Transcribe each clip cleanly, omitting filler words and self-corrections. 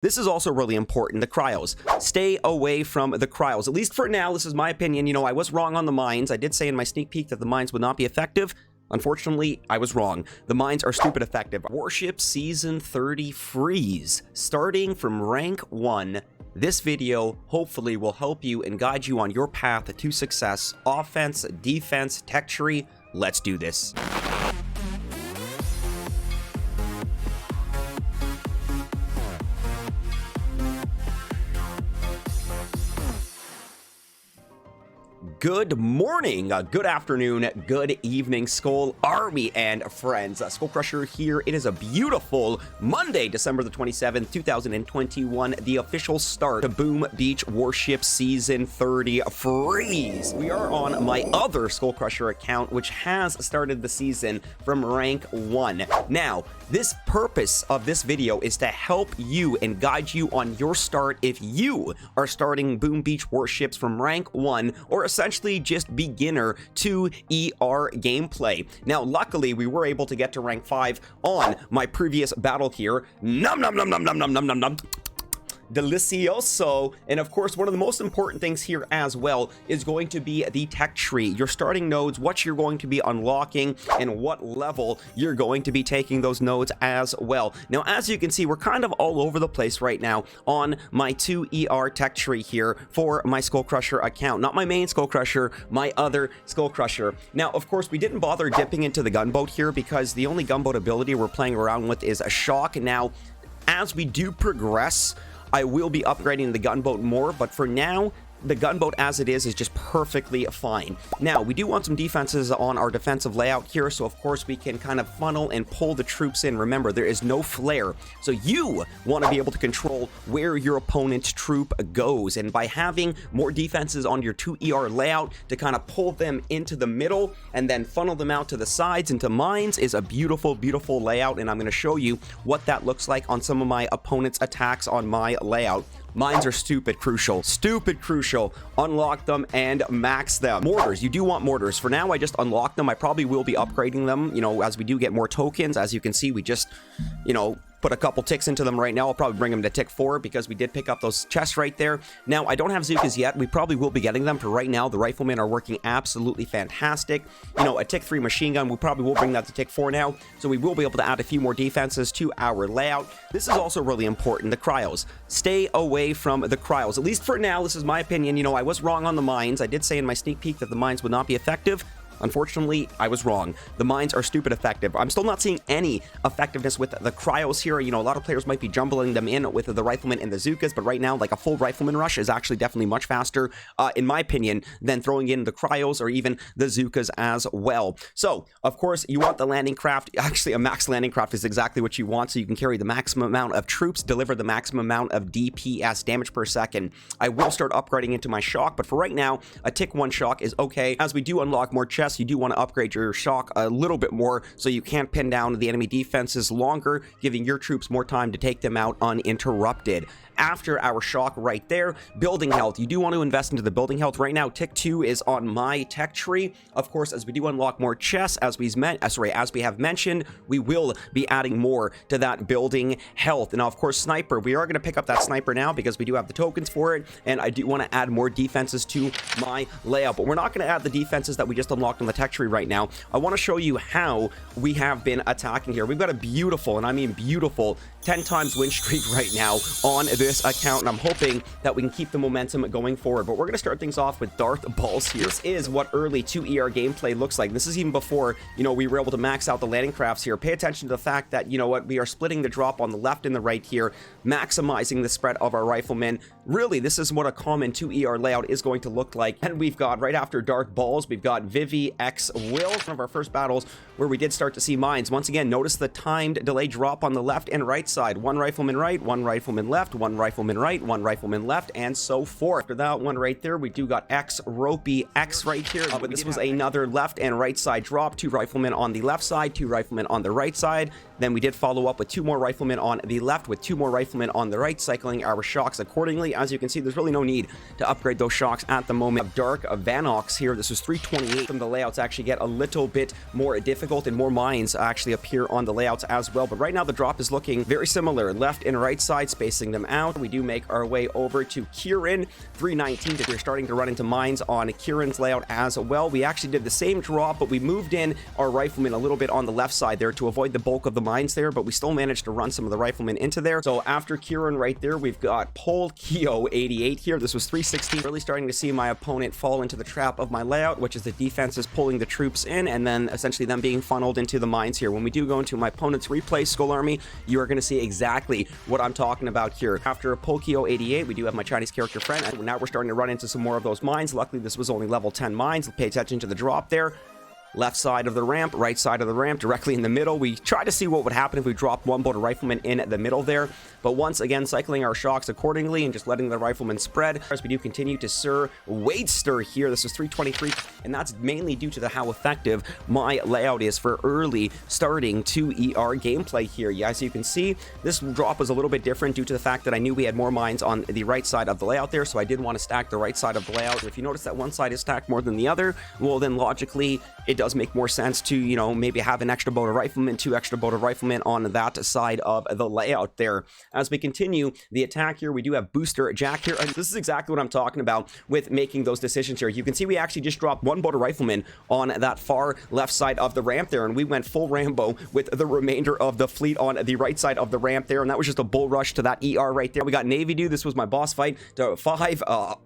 This is also really important, the cryos. Stay away from the cryos, at least for now. This is my opinion. You know, I was wrong on the mines. I did say in my sneak peek that the mines would not be effective. Unfortunately, I was wrong. The mines are stupid effective. Warship Season 30 Freeze, starting from rank 1. This video hopefully will help you and guide you on your path to success. Offense, defense, tech tree. Let's do this. Good morning, good afternoon, good evening, Skull Army and friends. SkullCrusher here. It is a beautiful Monday, December the 27th, 2021, the official start to Boom Beach Warships Season 30 Freeze. We are on my other SkullCrusher account, which has started the season from rank 1. Now, this purpose of this video is to help you and guide you on your start if you are starting Boom Beach Warships from rank 1 or essentially just beginner to ER gameplay. Now, luckily, we were able to get to rank 5 on my previous battle here. Nom nom nom nom nom nom nom nom nom. Delicioso. And of course, one of the most important things here as well is going to be the tech tree, your starting nodes, what you're going to be unlocking, and what level you're going to be taking those nodes as well. Now, as you can see, we're kind of all over the place right now on my 2ER tech tree here for my SkullCrusher account. Not my main SkullCrusher, my other SkullCrusher. Now, of course, we didn't bother dipping into the gunboat here because the only gunboat ability we're playing around with is a shock. Now, as we do progress, I will be upgrading the gunboat more, but for now, the gunboat as it is just perfectly fine. Now, we do want some defenses on our defensive layout here, so of course we can kind of funnel and pull the troops in. Remember, there is no flare, so you want to be able to control where your opponent's troop goes, and by having more defenses on your 2ER layout to kind of pull them into the middle and then funnel them out to the sides into mines is a beautiful, beautiful layout, and I'm going to show you what that looks like on some of my opponent's attacks on my layout. Mines are stupid crucial. Stupid crucial. Unlock them and max them. Mortars. You do want mortars. For now, I just unlocked them. I probably will be upgrading them, you know, as we do get more tokens. As you can see, we just, you know, put a couple ticks into them right now. I'll probably bring them to tick 4 because we did pick up those chests right there. Now, I don't have Zookas yet. We probably will be getting them. For right now, the riflemen are working absolutely fantastic. You know, a tick 3 machine gun, we probably will bring that to tick 4 now. So we will be able to add a few more defenses to our layout. This is also really important, the cryos. Stay away from the cryos, at least for now. This is my opinion. You know, I was wrong on the mines. I did say in my sneak peek that the mines would not be effective. Unfortunately, I was wrong. The mines are stupid effective. I'm still not seeing any effectiveness with the cryos here. You know, a lot of players might be jumbling them in with the riflemen and the Zookas, but right now, like a full rifleman rush is actually definitely much faster, in my opinion, than throwing in the cryos or even the Zookas as well. So, of course, you want the landing craft. Actually, a max landing craft is exactly what you want, so you can carry the maximum amount of troops, deliver the maximum amount of DPS, damage per second. I will start upgrading into my shock, but for right now, a tick 1 shock is okay. As we do unlock more chests, you do want to upgrade your shock a little bit more so you can pin down the enemy defenses longer, giving your troops more time to take them out uninterrupted. After our shock right there, building health. You do want to invest into the building health. Right now, tick 2 is on my tech tree. Of course, as we do unlock more chests, as we have mentioned, we will be adding more to that building health. And now, of course, sniper. We are going to pick up that sniper now because we do have the tokens for it, and I do want to add more defenses to my layout. But we're not going to add the defenses that we just unlocked on the tech tree right now. I want to show you how we have been attacking here. We've got a beautiful, and I mean beautiful, 10 times win streak right now on this account, and I'm hoping that we can keep the momentum going forward. But we're going to start things off with Darth Balls here. This is what early 2ER gameplay looks like. This is even before, you know, we were able to max out the landing crafts here. Pay attention to the fact that, you know what, we are splitting the drop on the left and the right here, maximizing the spread of our riflemen. Really, this is what a common 2ER layout is going to look like. And we've got, right after Darth Balls, we've got Vivi X Will, one of our first battles where we did start to see mines. Once again, notice the timed delay drop on the left and right side. One rifleman right, one rifleman left, one rifleman right, one rifleman left, and so forth. After that one right there, we do got X Ropey X right here. But this was another left and right side drop. 2 riflemen on the left side, 2 riflemen on the right side. Then we did follow up with 2 more riflemen on the left, with 2 more riflemen on the right, cycling our shocks accordingly. As you can see, there's really no need to upgrade those shocks at the moment. Dark Vanox here, this was 328. Some of the layouts actually get a little bit more difficult, and more mines actually appear on the layouts as well. But right now the drop is looking very similar, left and right side, spacing them out. We do make our way over to Kieran 319. We're starting to run into mines on Kieran's layout as well. We actually did the same drop, but we moved in our riflemen a little bit on the left side there to avoid the bulk of the mines there, but we still managed to run some of the riflemen into there. So after Kieran right there, we've got Polkio 88 here. This was 316. Really starting to see my opponent fall into the trap of my layout, which is the defenses pulling the troops in and then essentially them being funneled into the mines here. When we do go into my opponent's replay Skull Army, you are going to see exactly what I'm talking about here. After Polkio 88, we do have my Chinese character friend, and now we're starting to run into some more of those mines. Luckily, this was only level 10 mines. Pay attention to the drop there. Left side of the ramp, right side of the ramp, directly in the middle. We tried to see what would happen if we dropped one boat of riflemen in the middle there, but once again cycling our shocks accordingly and just letting the riflemen spread. As we do continue to Sir Wadester here, this is 323, and that's mainly due to how effective my layout is for early starting 2ER gameplay here. Yeah, as you can see, this drop was a little bit different due to the fact that I knew we had more mines on the right side of the layout there, so I did want to stack the right side of the layout. If you notice that one side is stacked more than the other, well then logically it does make more sense to, you know, maybe have an extra boat of riflemen, 2 extra boat of riflemen on that side of the layout there. As we continue the attack here, we do have Booster Jack here, and this is exactly what I'm talking about with making those decisions here. You can see we actually just dropped 1 boat of riflemen on that far left side of the ramp there, and we went full Rambo with the remainder of the fleet on the right side of the ramp there, and that was just a bull rush to that ER right there. We got Navy Dude. This was my boss fight to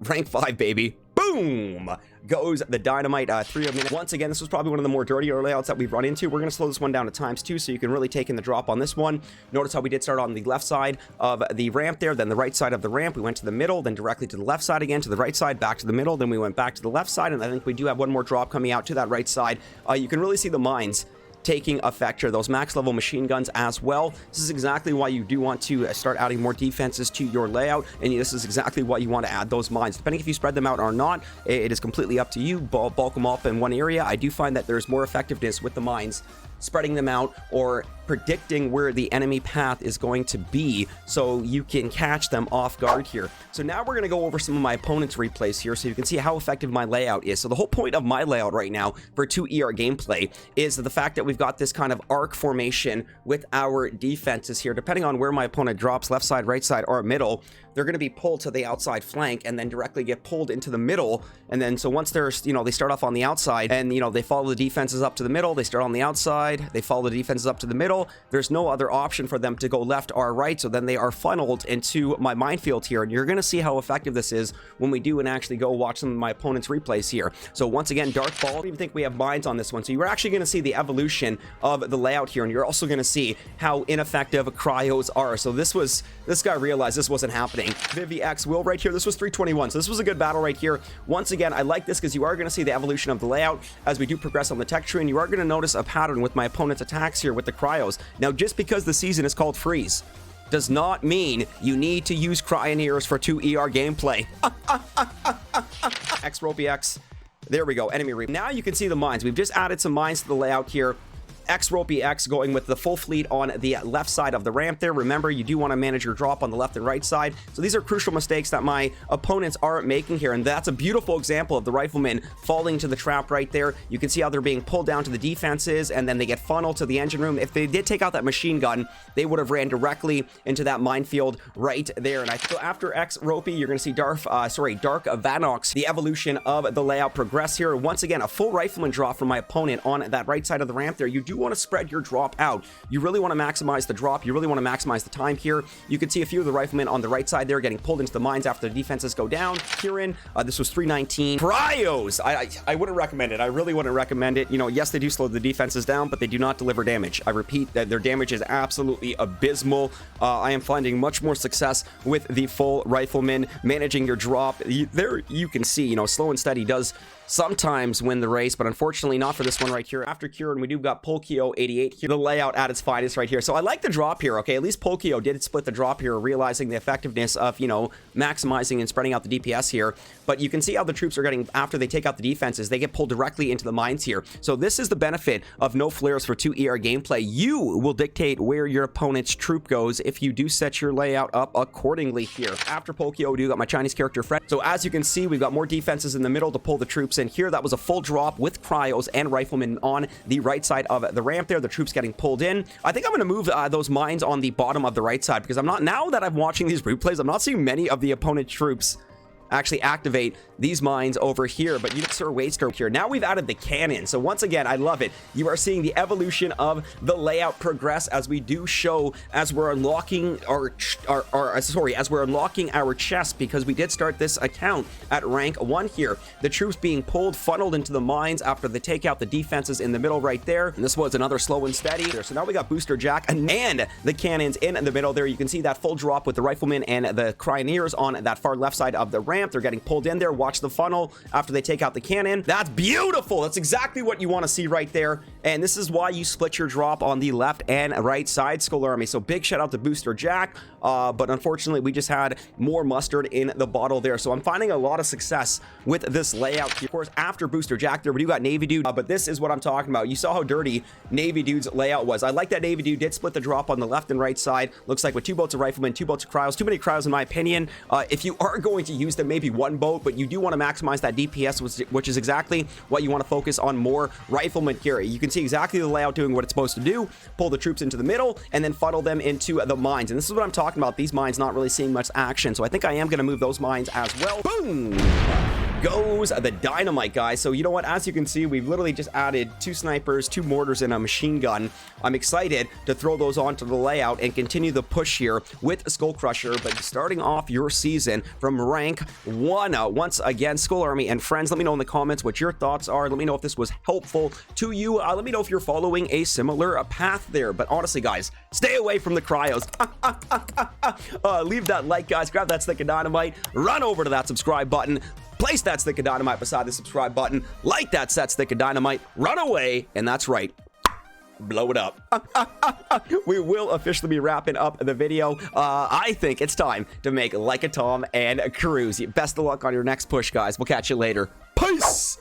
rank 5, baby. Boom! Goes the dynamite 3 of minutes. Once again, this was probably one of the more dirtier layouts that we've run into. We're going to slow this one down to ×2 so you can really take in the drop on this one. Notice how we did start on the left side of the ramp there, then the right side of the ramp. We went to the middle, then directly to the left side again, to the right side, back to the middle, then we went back to the left side, and I think we do have one more drop coming out to that right side. You can really see the mines taking effect here, those max level machine guns as well. This is exactly why you do want to start adding more defenses to your layout, and this is exactly why you want to add those mines. Depending if you spread them out or not, it is completely up to you. Bulk them up in one area. I do find that there's more effectiveness with the mines spreading them out or predicting where the enemy path is going to be so you can catch them off guard here. So now we're going to go over some of my opponent's replays here so you can see how effective my layout is. So the whole point of my layout right now for 2ER gameplay is the fact that we've got this kind of arc formation with our defenses here. Depending on where my opponent drops, left side, right side, or middle, they're going to be pulled to the outside flank and then directly get pulled into the middle. And then so once they're, you know, they start off on the outside and, you know, they follow the defenses up to the middle, they start on the outside, they follow the defenses up to the middle. There's no other option for them to go left or right, so then they are funneled into my minefield here, and you're going to see how effective this is when we do and actually go watch some of my opponent's replays here. So once again, Dark Ball, I don't even think we have mines on this one, so you're actually going to see the evolution of the layout here, and you're also going to see how ineffective cryos are. So this guy realized this wasn't happening. Vivi X Will right here, this was 321, so this was a good battle right here. Once again, I like this because you are going to see the evolution of the layout as we do progress on the tech tree, and you are going to notice a pattern with my opponent's attacks here with the cryos. Now, just because the season is called Freeze does not mean you need to use Cryoneers for 2ER gameplay. X-Ropey-X. There we go, enemy reap. Now you can see the mines. We've just added some mines to the layout here. X-Ropey-X going with the full fleet on the left side of the ramp there. Remember, you do want to manage your drop on the left and right side. So these are crucial mistakes that my opponents aren't making here, and that's a beautiful example of the riflemen falling to the trap right there. You can see how they're being pulled down to the defenses, and then they get funneled to the engine room. If they did take out that machine gun, they would have ran directly into that minefield right there. And so after X-Ropey, you're going to see Dark Vanox, the evolution of the layout progress here. Once again, a full rifleman drop from my opponent on that right side of the ramp there. You do want to spread your drop out. You really want to maximize the drop. You really want to maximize the time here. You can see a few of the riflemen on the right side there getting pulled into the mines after the defenses go down. Kieran, this was 319. Cryos! I wouldn't recommend it. I really wouldn't recommend it. You know, yes, they do slow the defenses down, but they do not deliver damage. I repeat that their damage is absolutely abysmal. I am finding much more success with the full rifleman managing your drop. There you can see, you know, slow and steady does sometimes win the race, but unfortunately not for this one right here. After Kieran, we do got Polkio 88 here. The layout at its finest right here. So I like the drop here, okay? At least Polkio did split the drop here, realizing the effectiveness of, you know, maximizing and spreading out the DPS here. But you can see how the troops are getting, after they take out the defenses, they get pulled directly into the mines here. So this is the benefit of no flares for 2ER gameplay. You will dictate where your opponent's troop goes if you do set your layout up accordingly here. After Polkio, we do got my Chinese character friend. So as you can see, we've got more defenses in the middle to pull the troops in here. That was a full drop with cryos and riflemen on the right side of the ramp there. The troops getting pulled in. I think I'm going to move those mines on the bottom of the right side, because I'm not, now that I'm watching these replays, I'm not seeing many of the opponent troops actually activate these mines over here. But you get Sir Waster here. Now we've added the cannon. So once again, I love it. You are seeing the evolution of the layout progress as we do show, as we're unlocking as we're unlocking our chest, because we did start this account at rank 1 here. The troops being pulled, funneled into the mines after they take out the defenses in the middle right there. And this was another slow and steady there. So now we got Booster Jack and the cannons in the middle there. You can see that full drop with the riflemen and the Cryoneers on that far left side of the ramp. They're getting pulled in there. Watch the funnel after they take out the cannon. That's beautiful. That's exactly what you want to see right there. And this is why you split your drop on the left and right side, Skull Army. So big shout out to Booster Jack. But unfortunately, we just had more mustard in the bottle there. So I'm finding a lot of success with this layout here. Of course, after Booster Jack there, we do got Navy Dude. But this is what I'm talking about. You saw how dirty Navy Dude's layout was. I like that Navy Dude did split the drop on the left and right side. Looks like with 2 boats of riflemen, 2 boats of cryos. Too many cryos in my opinion. If you are going to use them, maybe 1 boat, but you do want to maximize that DPS, which is exactly what you want to focus on, more riflemen here. You can see exactly the layout doing what it's supposed to do. Pull the troops into the middle and then funnel them into the mines. And this is what I'm talking about. These mines not really seeing much action. So I think I am going to move those mines as well. Boom! Goes the dynamite, guys. So you know what, as you can see, we've literally just added 2 snipers, 2 mortars, and a machine gun. I'm excited to throw those onto the layout and continue the push here with SkullCrusher. But starting off your season from rank 1, once again, Skull Army and friends, let me know in the comments what your thoughts are. Let me know if this was helpful to you. Let me know if you're following a similar path there. But honestly, guys, stay away from the cryos. Leave that like, guys. Grab that stick of dynamite. Run over to that subscribe button. Place that stick of dynamite beside the subscribe button. Light that set stick of dynamite. Run away. And that's right. Blow it up. We will officially be wrapping up the video. I think it's time to make like a Tom and cruise. Best of luck on your next push, guys. We'll catch you later. Peace.